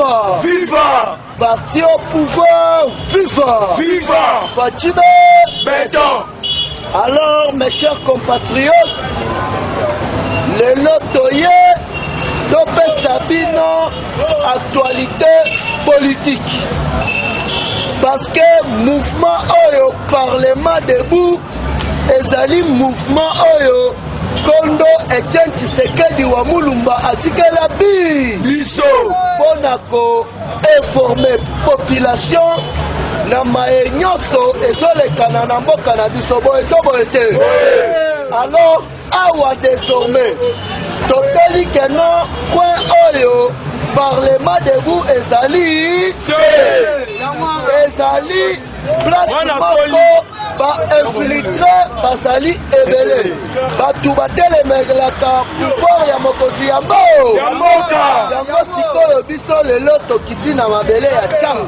Viva! Viva! Parti au pouvoir, viva! Viva! Fatime Béton! Alors, mes chers compatriotes, le lotoye, Topé Sabino, actualité politique. Parce que mouvement Oyo, Parlement debout, ezali mouvement Oyo, Kondo Etienne Tshisekedi wa Mulumba atikela biso bonako informer population na mae nyonso ezolekana na mboka na biso boye to boye te. Alors awa désormais totali keno coin Oyo Parlement debout ezali place moko ba infiltré basali ebele batu batelemelaka pouvoir ya mokozi ya mboka yango sikoyo biso lelo tokiti na mabele ya tiango.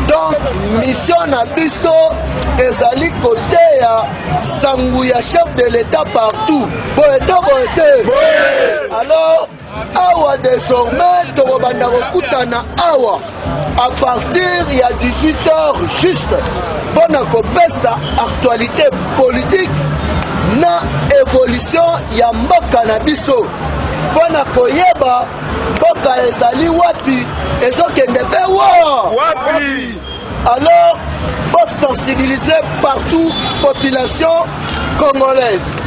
Donc mission na biso ezali côté ya sangu ya chef de l'état partout boete. Alors awa désormais tokobanda kokutana awa à partir ya 18h juste mpona kopesa actualité politique na évolution ya mboka na biso mpona koyeba mboka ezali wapi ezokende mpe wapi. Alors pour sensibiliser partout population congolaise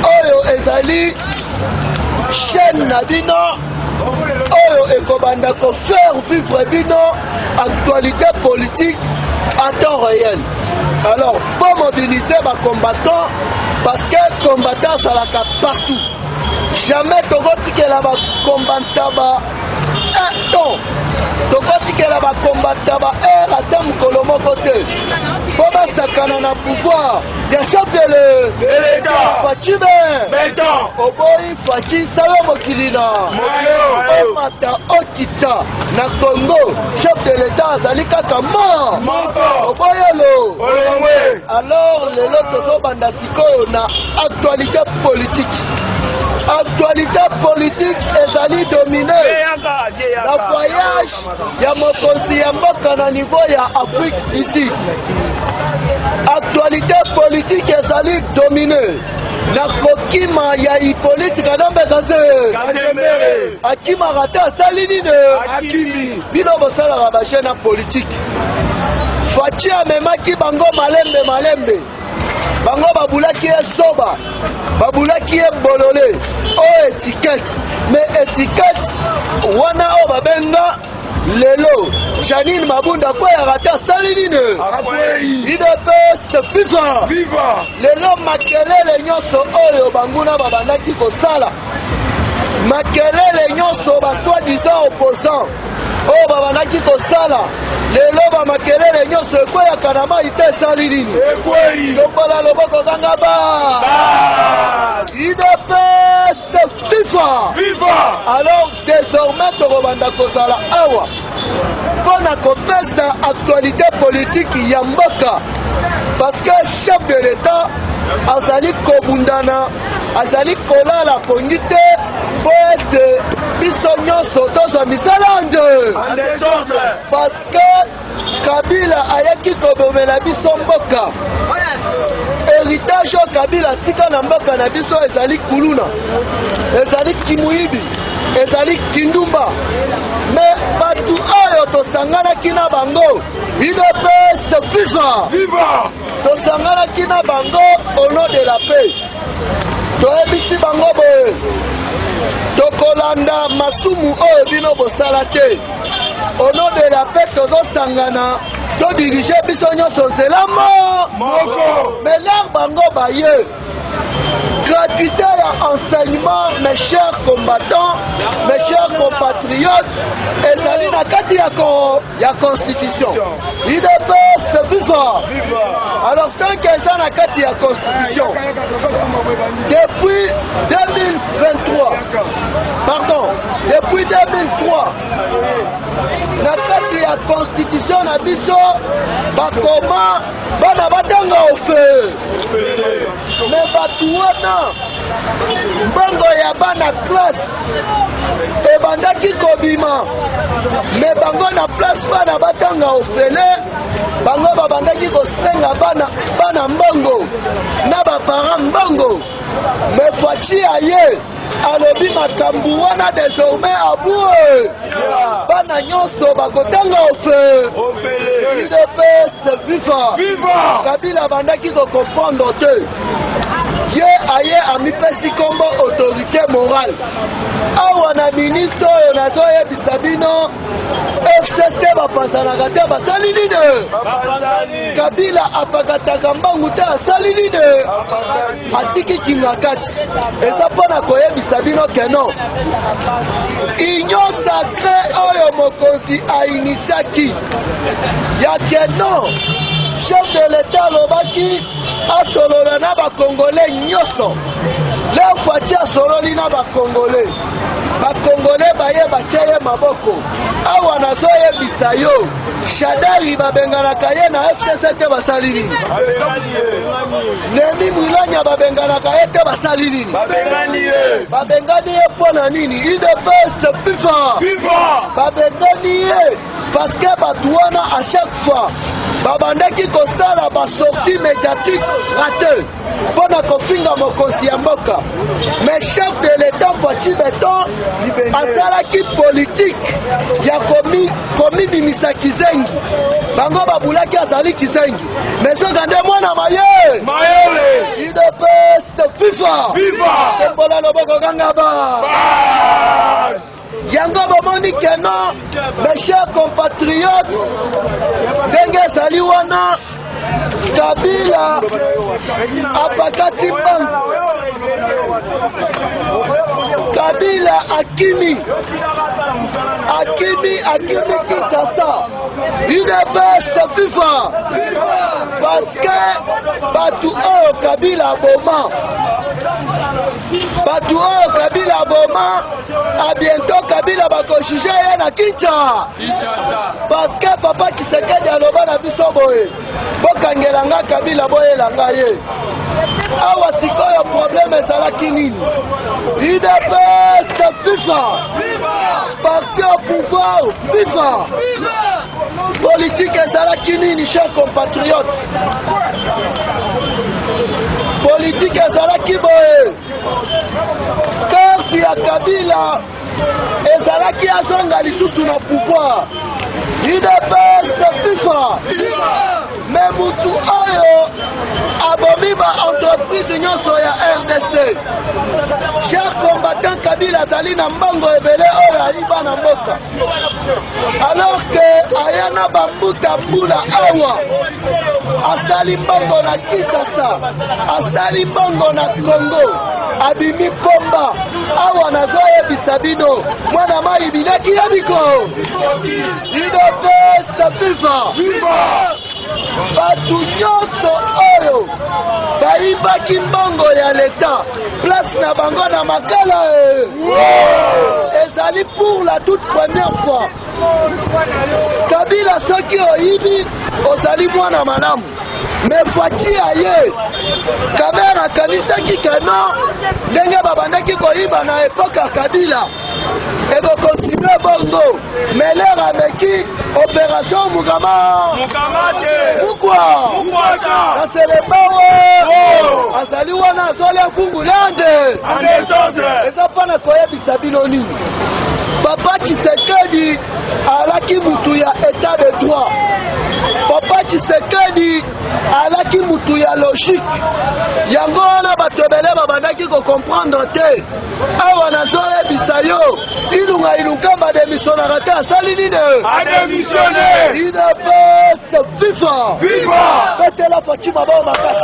oyo ezali chaîne na bino oyo ekobanda ko faire vivre bino actualité politique en temps réel. Alors pour mobiliser les combattants, parce que combattants ça la partout. Jamais tokotikela ba combattants temps tokotikela ba combattants ata mokolo moko te po basakana na pouvoir ya chef de l'État Fatime Béton oboyi faci salo mokili na omata okita na Congo chef de l'État azali kaka moko oboyelo. Alors lelo tozobanda sikoyo na actualité politique. Actualité politique ezali dominé la voyage ya mokonzi ya mboka na niveau ya Afrique ici. Actualité politique ezali dominé na kokima ya Hippolyte Kadambe Kazemere akima rata asali nini akimi bino bosalaka bashena politique. Faci amemaki bango malembe bango babulaki esoba babulaki ebolole o étiquette mais étiquette wana o babenga lelo Janine Mabunda kwa ya rata sali nini IDPS viva lelo makelele nyonso oyo banguna babandaki kosala makelele nyonso ba soi-disant opposant oyo babandaki kosala lelo bamakelele nyonso ekweyaka na mai te esali nini tombola loboko kanga IDPS viva. Alors désormais tokobanda kozala awa mpona kopesa actualité politique ya mboka parce que chef de l'État azali kobundana azali kolala pongi te po ete biso nyonso tozwa misala nde parce que Kabila ayaki kobomela biso mboka héritage Kabila tika na mboka na biso ezali kuluna ezali kimuyibi ezali kindumba mais batu oyo tosanganaki na bango IDPS viva tosanganaki na bango au nom de la paix toyebisi bango boye tokolanda masumu oyo bino bosala te au nom de la paix tozosangana todirige biso nyonso nzela moko mais lar bango baye gratuité ya enseignement. Mes chers combattants, mes chers compatriotes, ezali na kati ya constitution IDPS viva. Alors tant qu'eza na kati ya constitution depuis 2003 na kati ya constitution na biso bakoma bana batanga ofe mais batu wana mbongo ya bana classe ebandaki kobima me bango na place bana batanga ofele bango babandaki kosenga bana mbongo na baparent mbongo me faci aye alobi makambu wana désormais abue bana nyonso bakotanga ofele UDPS viva Kabila bandaki kokomprendre te ye aye amipesi kombo autorité morale awa na ministre oyo nazoyebisa bino FCC bapanzanaka te basali nini Kabila apakataka mbangu te asali nini atiki kinga kati eza mpona koyebisa bino keno union sacré oyo mokonzi ainisiaki ya keno chef de l'état alobaki asolola na bakongole nyonso leo faci asololi na bakongole baye batie ye maboko awa nazoyebisa yo Shadari babenganaka ye na FCC te basali nini Nemi Mwilonya babenganaka ye te basali nini babengani ye mpona nini UDPS viva babengani ye parce que bato wana à chaque fois babandaki kosala basortie médiatique raté mpona kofinga mokonzi ya mboka mais chef de l'état Faci Beton asalaki politique ya komibimisa Kizengi bango babulaki azali Kizengi mais soka nde mwana mayele UDPS viva tembola loboko kangaba yango bomoni keno mes chers compatriotes ndenge ezali wana Kabila apakati mbangu Kabila akimi Kinshasa UDPS viva parce que batu oyo Kabila aboma a bientôt Kabila bakojuge ye na Kinshasa parce que papa Tshisekedi aloba na biso boye bokangelanga Kabila boyelanga ye awa sikoyo problème ezalaki nini UDPS viva parti au pouvoir viva politique ezalaki nini chers compatriotes politique ezalaki boye carte ya Kabila ezalaki azonga lisusu na pouvoir UDPS viva me mutu oyo abomi ba entreprise nyonso ya RDC cher combattant Kabila azali na mbango ebele oyo ayiba na mboka alors que aya na bambuta mbula awa asali mbongo na Kinshasa asali mbongo na Congo abimi pomba awa nazoyebisa bino mwana mai bileki yebiko UDPS viva batu nyonso oyo bayibaki mbongo ya leta place na bango na makala ezali pour la toute première fois Kabila soki oyibi ozali mwana malamu mais Faci aye kamera kanisaki keno ndenge babandaki koyiba na epoke ya Kabila ekokontinue bongo mais lere ameki opération mukama naselembawe azali wana azoli afungulande eza mpona koyebisa bino nini papa Tshisekedi alaki mutu ya état de droit papa Tshisekedi alaki mutu ya logique yango wana bato ebele babandaki kocomprendre te awa nazoyebisa yo ilunga ilunkamba ademisionaka te asali nini UDPS viva betela Faci mabao makasi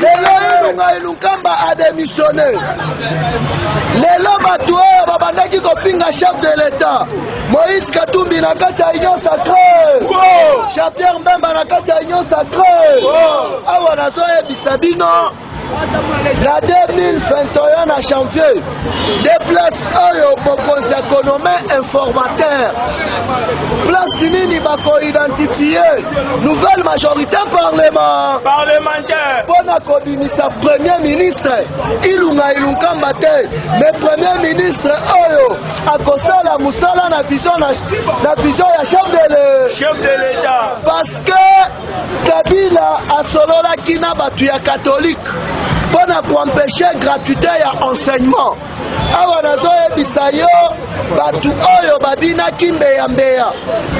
lelo ilunga ilunkamba ademisionne lelo bato oyo babandaki kofinga chef de l'état Moïse Katumbi na kati ya union sacrée Jean-Pierre Mbemba na kati ya union sacrée awa nazoyebisa bino la 2021 na janvier de place oyo mokonzi akonome informateur place nini identifier nouvelle majorité parlementaire. Pour kobimisa premier ministre ilunga ilunkamba te, mais premier ministre oyo akosala musala na vision ya chef de l'État. Parce que Kabila asololaki na batu ya catholique pour empêcher gratuité ya enseignement. Awa nazoyebisa yo batu oyo babinaki mbeya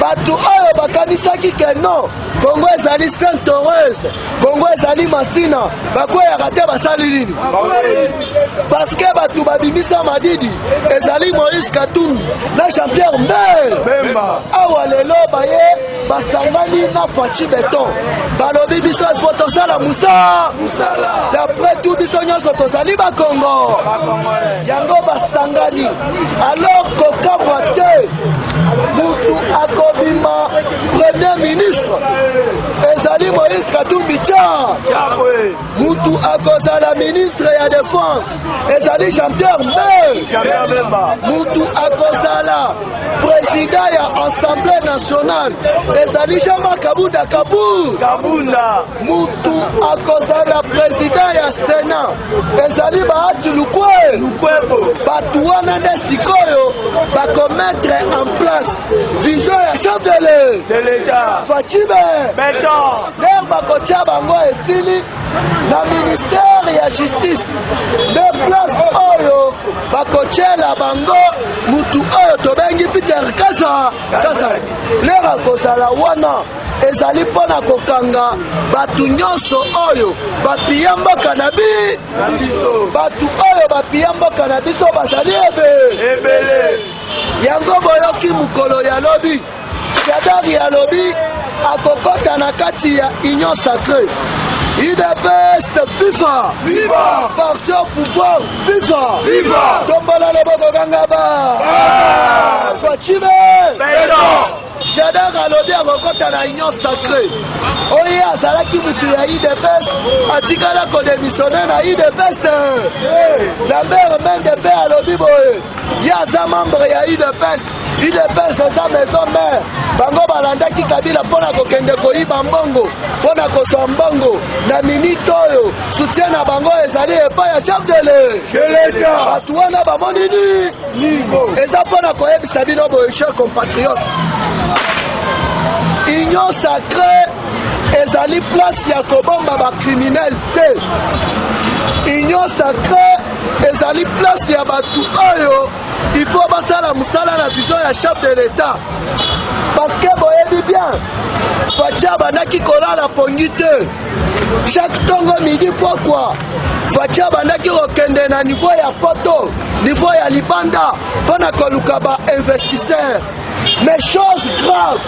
batu oyo bakanisaki ke non Congo ezali Sainte Heureuse, Congo ezali Masina, bakweyaka te basali nini? Parce que batu babimisa madidi ezali Moïse Katumbi na Jean-Pierre Mbemba. Awa lelo baye basangani na Fachi Beton balobi biso il faut tosala musala. D'après tout biso nyonso tozali ba Congo yango basangani. Alors kokamwa te mutu akobima premier ministre ezali Moïse Katumbi tcha mutu akozala ministre ya défense ezali Jean-Pierre Mbemba. Mutu akozala président ya Assemblée nationale ezali Jean-Marc Kabunda. Mutu akozala président ya Sénat ezali Bahati Lukwebo. Batu wana nde sikoyo bakomettre en place vision ya chef de l'État Fachi Beton. Ler bakotia bango esili na ministère ya justice de place oyo bakotiela bango mutu oyo tobengi Peter Kazadi. Ler akozala wana ezali mpona kokanga batu nyonso oyo bapiya mboka na biso. Batu oyo bapiya mboka na biso bazali ebele. Yango boyoki mukolo ya lobi Yadari ya lobi akokota na kati ya Union Sacrée. UDPS viva! Parti au pouvoir viva! Tombola loboko gangaba! Fachi Beton! Jadar alobi akokota na Union Sacrée. Oye azalaki mutu ya UDPS atikala kodémissionner na UDPS. Lambert Mende pe alobi boye yaza membre ya UDPS eza maison mère. Bango balandaki Kabila mpona kokende koyiba mbongo mpona kozwa mbongo na minute oyo soutien na bango ezali epai ya chef de l'État. Batu wana bamoni nini eza mpona koyebisa bino boye chers compatriotes. Union Sacrée ezali place ya kobomba ba criminel te. Union Sacrée ezali place ya batu oyo il faut basala musala na vision ya chef de l'État. Parce que boyebi bien Fachi abandaki kolala pongi te. Chaque tongo midi pourquoi Fachi abandaki kokende na niveau ya poto, niveau ya libanda mpona koluka ba investisseur. Mais chose grave,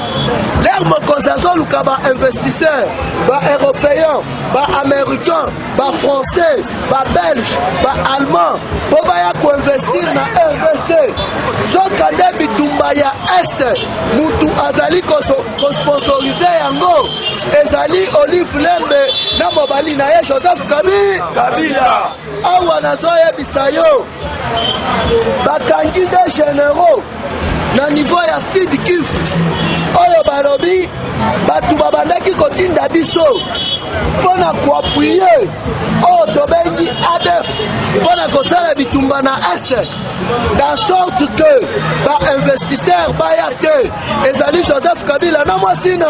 l'air mokonzazo luka ba investisseurs, ba européens, ba américains, ba français, ba belges, ba allemands, pour baya ko investir na RDC. Zoka de bitumba ya est, mutu azali ko sponsoriser yango, ezali Olive Lembe na mobali na ye Joseph Kabila. Awa nazo yebisa yo, bakangi des généraux na niveau ya Sud Kivu oyo balobi batu babandaki kotinda biso mpona koapuye oyo tobengi ADF mpona kosala bitumba na este dans sorte que bainvestisseur baya te ezali Joseph Kabila na mwasina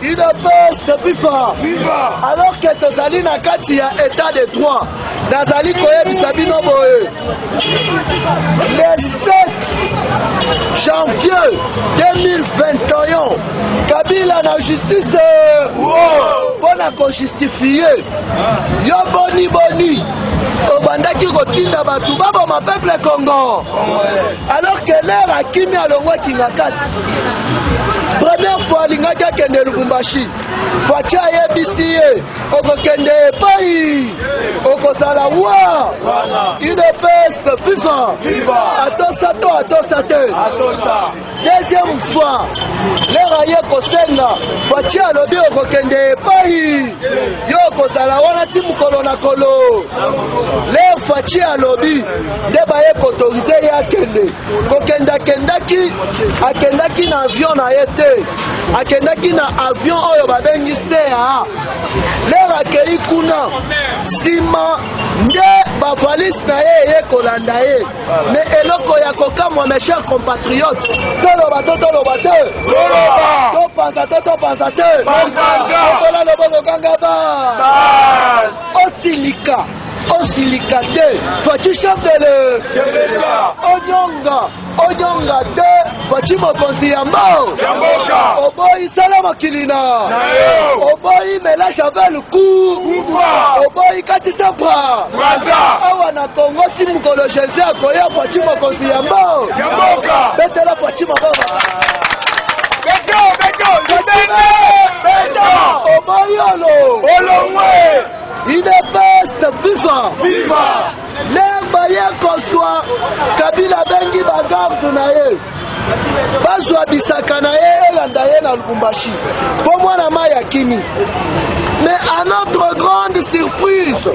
UDPS viva. Alors que tozali na kati ya état de droit nazali koyebisa bino boye le 7 janvier 2021 Kabila na justice mpona kojustifie yo boni obandaki kotinda batu baboma peuple Congo alors que l'air akimi alongwaki na kati. Première fois alingaki akende Lubumbashi Fachi ayebisi ye okokende epai okozala wa UDPS viva atosa te. deuxième fois lera ye kosenga Fachi alobi okokende epai yo kozala wana ti mokolo na kolo lere Fachi alobi nde baye kotorize ye akende akendaki na avion na ye te akendaki na avion oyo babengi CA lere akei kuna nsima nde bavalise na ye eye kolanda ye me eloko ya kokamwa mes chers compatriotes toloba te topanza te okola loboko kanga ba osilika te Fachi chef de l'État onyonga te Fachi mokonzi ya mboka oboyi sala mokili na oboyi mela chavel ku oboyi katisa bra awa na Congo ti mokolo Jésus akoya Fachi mokonzi ya mboka betela Fachi maboma oboyi olongwe idepes viva lemba ye kozwa Kabila bengi bagarde na ye bazwa bisaka na ye elanda ye na Lubumbashi po mwana mai akimi mais à notre grande surprise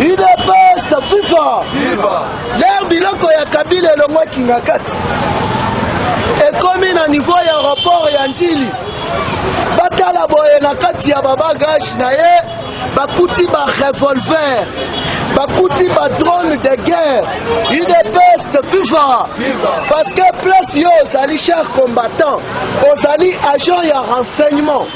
idepes viva ler biloko ya Kabila elongwaki na kati ekomi na niveau ya rapport ya Ndili batala boye na kati ya babagage na ye bakuti ba revolver bakuti ba drone de guerre UDPS viva parce que place yo ozali cher combattant ozali agent ya renseignement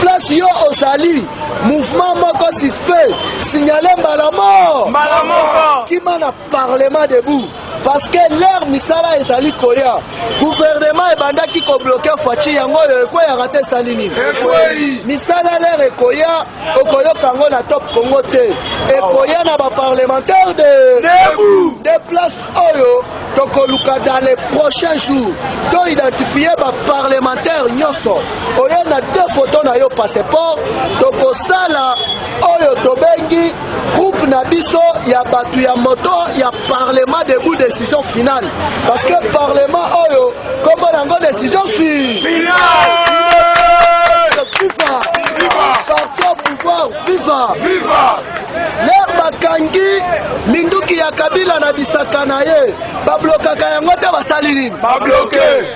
place yo ozali mouvement moko suspect signalé mbala mort kima na parlement debout parce que l'air misala ezali koya gouvernement ebandaki ko bloquer Fachi yango ekoya raté salini misala l'air ekoya okoyoka ngo na top Congo te ekoya na ba parlementaire de place oyo tokoluka dans les prochains jours to identifier ba parlementaire nyoso oyo na deux photos na yo passeport tokosala oyo tobengi groupe na biso ya batu ya moto ya parlement debout décision finale parce que parlement oyo kombo nango décision finale parti au pouvoir viva l'air bakangi minduki ya Kabila na bisaka na ye bablokaka yango te basali nini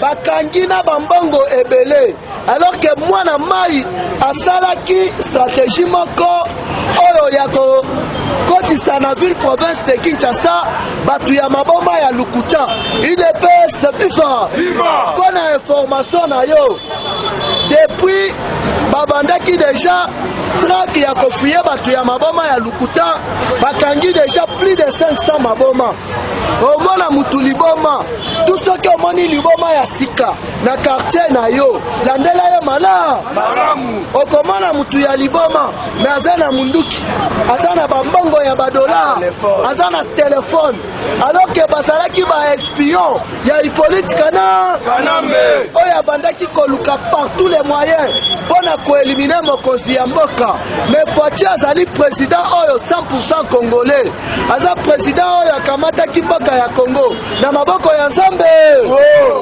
bakangi na bambongo ebele alors que mwana mai asalaki stratégie moko oyo ya kotisa na ville province de Kinshasa batu ya maboma ya Lukuta UDPS viva bona information na yo depuis babandaki déjà traque ya kofuye batu ya maboma ya Lukuta bakangi déjà plus de 500 maboma omona mutu liboma tout ce que omoni liboma ya sika na quartier na yo landela yo malamu okomona mutu ya liboma mais azana munduki azana bambongo ya badola azana telefone alors que bazalaki ba espion ya politique na kanambe oya bandaki koluka par tous les moyens pona ko éliminer mokonzi ya mboka mais Fachi azali président oyo 100% congolais aza président oyo akamataki mboka ya Congo na maboko ya Nzambe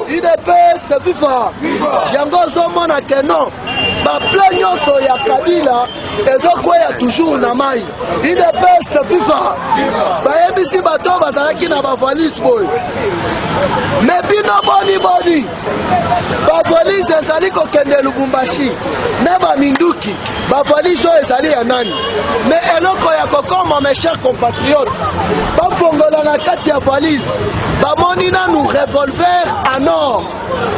UDPS viva yango ozomona ke non baplan nyonso ya Kabila ezokwea toujours na mai UDPS viva bayebisi bato bazalaki na bavalise boye mais bino boni bavalise ezali kokende Lubumbashi na baminduki bavalise oyo ezali ya nani mais eloko ya kokoma mes chers compatriotes bafongola na kati ya valise bamoni nanu revolver en or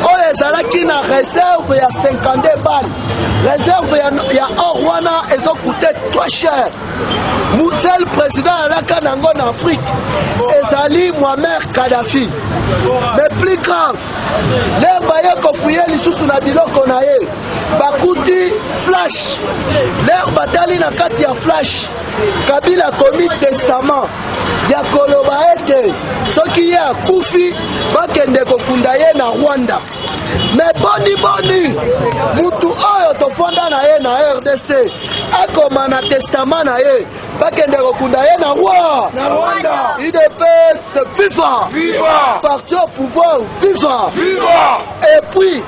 oyo ezalaki na réserve ya 52 balles réserve ya or wana ezokute trop cher seul président alaka nango na Afrique ezali Muammar Kadhafi mais plus grave le baye kofuye lisusu na biloko na ye bakuti flash le batali na kati ya flash Kabila komi testament ya koloba ete soki ye akufi bakende kokunda ye na Rwanda mais boni mutu oyo tofonda na ye na RDC akoma na testament na ye bakende kokunda ye na Rwanda UDPS FIFA. Viva. Parti au pouvoir FIFA. Viva. Et puis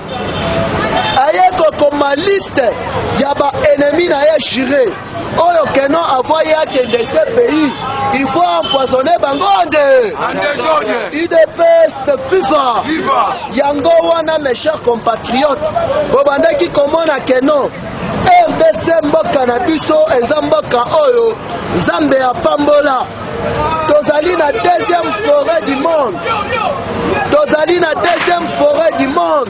ayeko comme liste ya ba ennemi na ye juré. Oyo keno avant yake de ce pays, il faut empoisonner bangonde. UDPS FIFA. Viva. Yango wana mes chers compatriotes. Bobandaki komona keno RDC mboka na biso eza mboka oyo Nzambe ya pambola. Tozali na deuxième forêt du monde. Tozali na deuxième forêt du monde.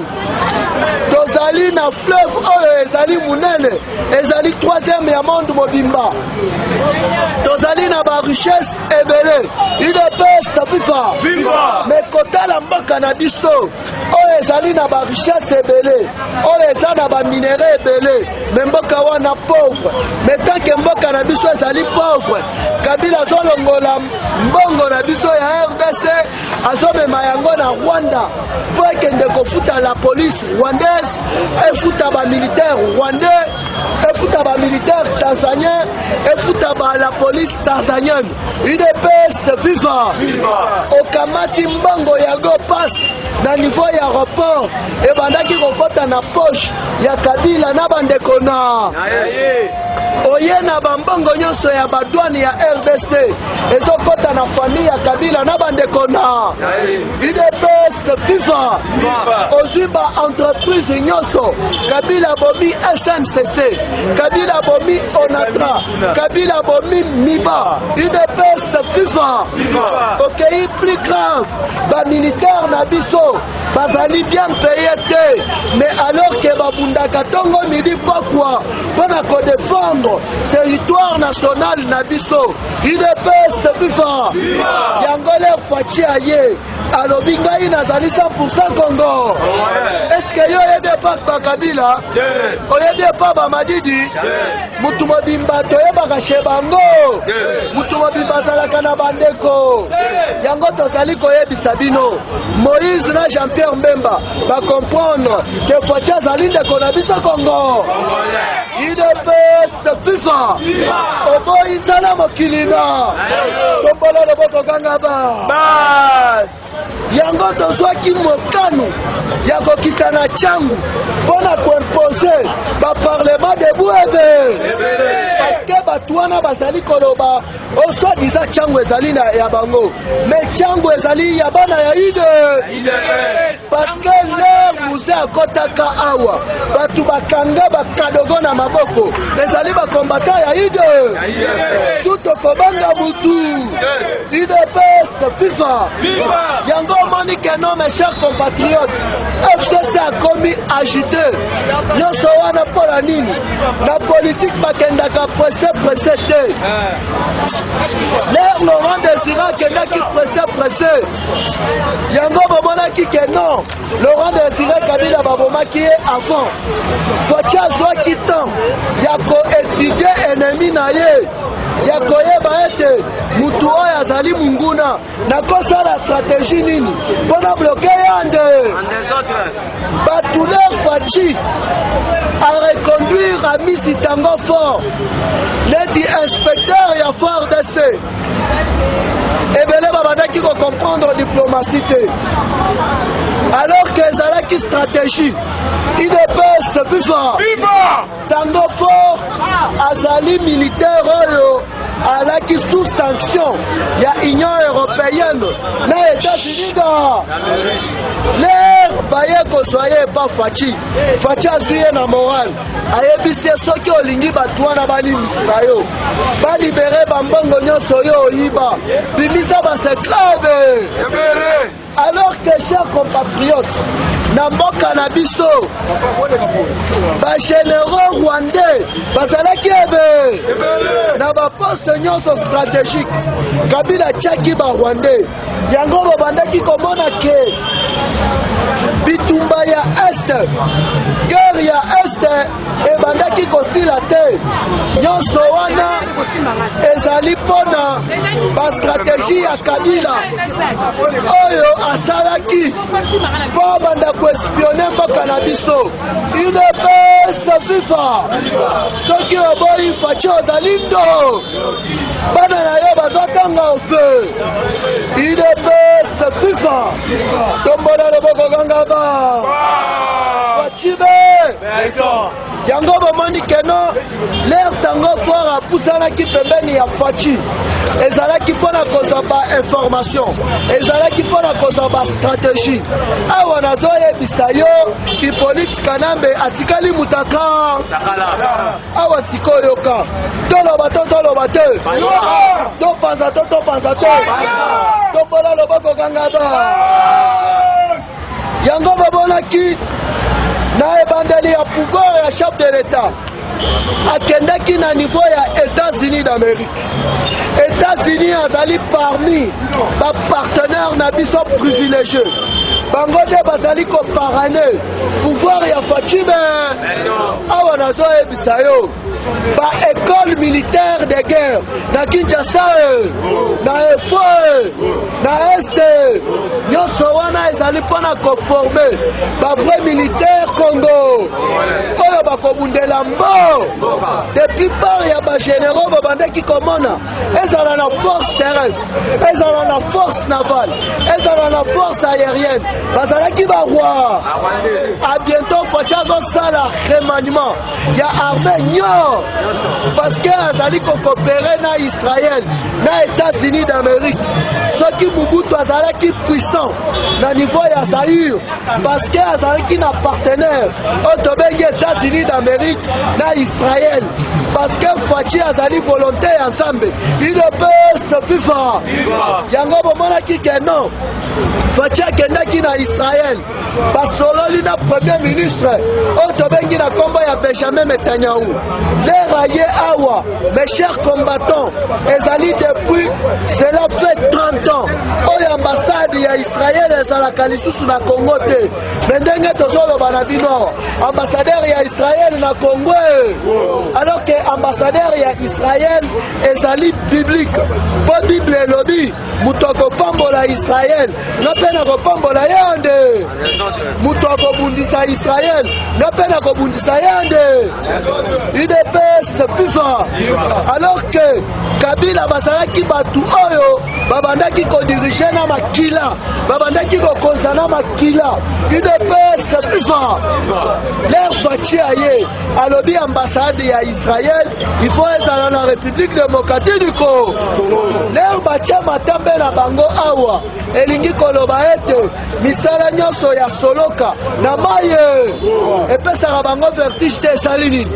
Tozali na fleuve oyo ezali munene. Ezali troisième ya monde mobimba. Tozali na ba richesse ebele. UDPS FIFA. Viva. Mais kotala mboka na biso oyo ezali na ba richesse ebele. Oyo eza na ba minéraux ebele. Mais mboka wana pauvre. Mais tant que mboka na biso ezali pauvre, Kabila zolongola mbongo na biso ya RDC azomema yango na Rwanda po ekende kofuta la police rwandaise, efuta ba militaire rwandais, efuta ba militaire tanzanien, efuta ba la police tanzanienne. UDPS FIFA. Okamati mbongo yango passe na niveau ya aéroport ebandaki kokota na poche ya Kabila na bandeko na oye na bambongo nyonso ya badouane ya RDC ezokota na famille ya Kabila na bandeko na UDPS FIFA. Ozwi ba entreprise nyonso Kabila bomi SNCC, Kabila bomi Onatra, Kabila bomi Miba. UDPS FIFA. Ok, plus grave, ba militaire na biso bazali bien payé te, mais alors que babundaka tongo midi pokwa pona ko défendre territoire national na biso. UDPS FIFA. Yangole Fachi aye alobi ngai nazali 100% Congo. Est-ce que yo yebi pas Kabila? Oyebi pas ba Madidi? Mutu mobimba toyebaka shebango. Mutu mobimba zalaka na bandeko. Yango tozali koyebisa bino. Moïse na Jean-Pierre Mbemba va comprendre que Fachi azali ndeko na biso Congo. UDPS FIFA. Oboyi sala mokilina. Tombolo loboko kangaba. Bas. Yango tozwaki mokano ya kokita na changu mpona koimpose baparlement de Bouebe. Parce que bato wana bazali koloba oswadiza changu ezali na ya bango, mais changu ezali ya bana ya UDE. Parce que leur musée akotaka awa bato bakanga bakadogo na maboko ezali bakombata ya UDE. Tout okobanga mutu UDPS FIFA. Yango moni que non, mes chers compatriotes, FCC a commis agité. Nous sommes pour la nini. La politique bakendaka pressé te. L'air Laurent Désiré kendaki pressé. Yango bomona ki que non. Laurent Désiré Kabila baboma qui est avant. Fachi azwa ki temps. Yako étudier ennemi na ye. Yakoyeba ete mutu oyo azali munguna nakosala stratégie nini mpona bloke yande batuler Fachi à reconduire à Misi Tango Fort leti inspecteur ya Fort DC ebele babandaki comprendre diplomatie te alors que ezalaki stratégie UDPS FIFA. Tango Fort azali militaire oyo alaki sous sanction ya Union européenne na États-Unis da l'air baye kosoye pa Fachi azuye na moral ayebisi soki olingi bato wana balimisi na yo balibere bambongo nyonso yo oyiba bimisa baseklave. Alors que chers compatriotes na mboka na biso ba généraux rwandais bazalaki ebe na ba poste nyonso stratégique Kabila tchaki ba rwandais yango babandaki komona ke bitumba ya est guerre ya est ebandaki kosila te nyonso wana ezali mpona ba stratégie ya Kabila oyo asalaki mpo banda koespionne mboka na biso. UDPS FIFA soki oboyi Fachi ozali ndo bana na yo bazotanga au feu UDPS FIFA tombola loboko kanga ba Fachibe yango bomoni keno l'air tango fort apusanaki pembeni ya Fachi ezalaki mpona kozwa ba information ezalaki mpona kozwa ba stratégie awa nazoyebisa yo Hippolyte Kanambe atikali mutaka awa sikoyoka toloba te topanza te tombola loboko kanga ba yango babonaki na ebandeli ya pouvoir ya chef de l'État akendaki na niveau ya États-Unis d'Amérique. États-Unis azali parmi ba partenaire na biso privilégié. Bango de bazali ko parrainer pouvoir ya Fachibe. Awa nazo ebisa yo. Ba école militaire de guerre na Kinshasa na EFO na Este nyonso wana ezali mpona koforme ba vrai militaire Congo oyo bakobundela mbo depuis part ya ba généraux babandaki komona ezala na force terrestre ezala na force navale ezala na force aérienne bazalaki baroi à bientôt Fachi azosala remaniement ya armée nyo parce que azali kokopere na Israël na États-Unis d'Amérique soki Mobutu azalaki puissant na niveau ya Zaïre parce que azalaki na partenaire otobengi États-Unis d'Amérique na Israël parce que Fachi azali volonté ya Nzambe UDPS FIFA yango bomonaki ke non Fachi akendaki na Israël basololi na premier ministre otobengi na kombo ya Benjamin Netanyahu raye awa mes chers combattants ezali depuis cela fait 30 ans oyo ambassade ya Israël ezalaka lisusu na Congo te ndenge tozoloba na bino ambassadeur ya Israël na Congo alors que ambassadeur ya Israël ezali biblique po Bible elobi mutu akopambola Israël na mpe na kopambola ye nde mutu akobundisa Israël na mpe na kobundisa ye nde UDPS FIFA alors que Kabila bazalaki batu oyo babandaki kodirige na makila babandaki kokonza na makila UDPS FIFA l'air Fachi aye alobi ambassade ya Israël il faut ezala na République démocratique du Congo l'air batia matambe na bango awa elingi koloba ete misala nyonso ya soloka na maye epesaka bango vertige te esali nini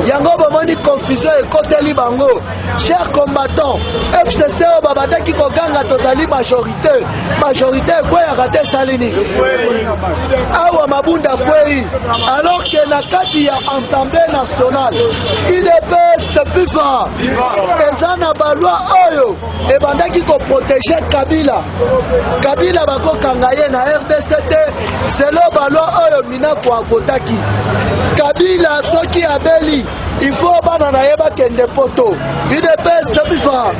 yango bomoni confusion ekoteli bango chers combattants FCC oyo babandaki koganga tozali majorité ekweyaka te esali nini awa mabunda kwei alors que na kati ya assemblée nationale UDPS FIFA eza na balwa oyo ebandaki koprotege Kabila bakokanga ye na RDC te selo balwa oyo Minako avotaki Kabila soki abeli il faut bana na yeba kende poto UDPS FIFA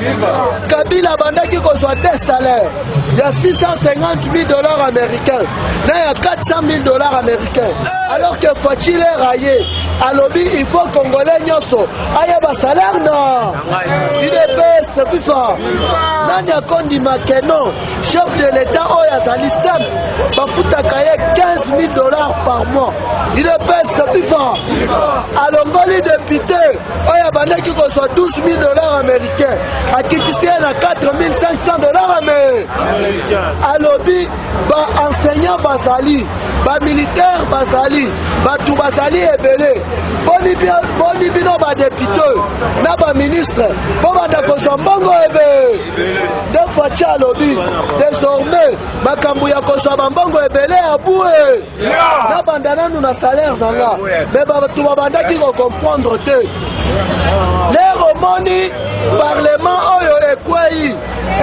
Kabila bandaki kozwa des salaires ya $650,000 américains na ya $400,000 américains alors que Fachi le raye alobi il faut congolais nyonso ayeba salaire na UDPS FIFA nani akondima keno chef de l'état oyo azali simple bafutaka ye $15,000 par mois UDPS FIFA alongoli député oyo abandaki kozwa $12,000 américains akitisi ye na $4,500 américains alobi ba-enseignant bazali ba-militaire bazali batu bazali ebele boni bino badepute na baministre po banda kozwa mbongo ebe nde Fachi alobi désormais makambo ya kozwa bambongo ebele ya bue na banda nanu na salaire nanga me batu babandaki kocomprendre te lero omoni parlement oyo ekwei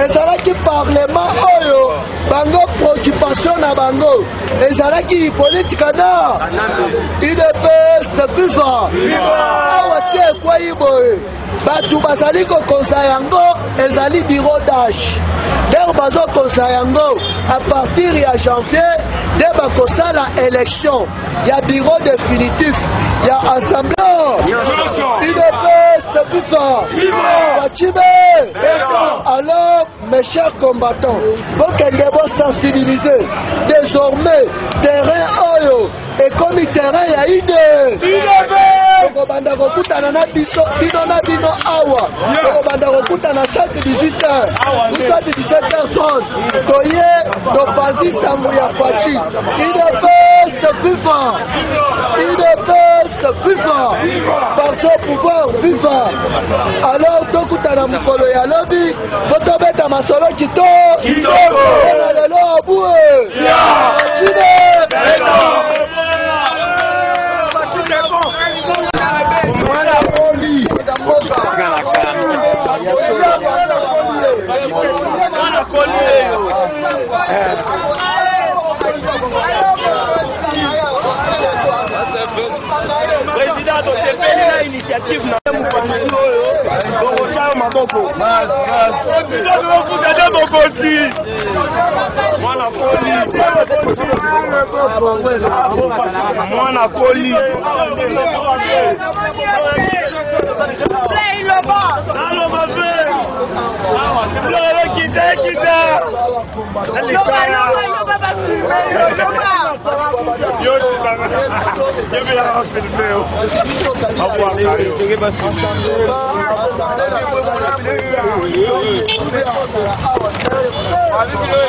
ezalaki parlement oyo bango préoccupation na bango ezalaki politika na UDPS FIFA awa tie ekwei boye batu bazali kokonza yango ezali bureau d'âge lero bazokonza yango à partir ya janvier nde bakosala élection ya bureau définitif ya assemblée UDPS c'est plus fort. Fatime. Alors, mes chers combattants, vous devez sensibiliser. Désormais, terrain oyo. Et comme le terrain, il y a une. Banda kokutana na biso bino na bino awa banda kokutana chaque 18h ou soit 17h30 toye do fazi sangu ya Fachi il ne peut se plus fort il ne peut se plus fort par ton pouvoir plus fort alors tokutana mukolo ya lobi botobeta masolo kito lelo abue Président de ce pays, l'initiative n'a pas Allez,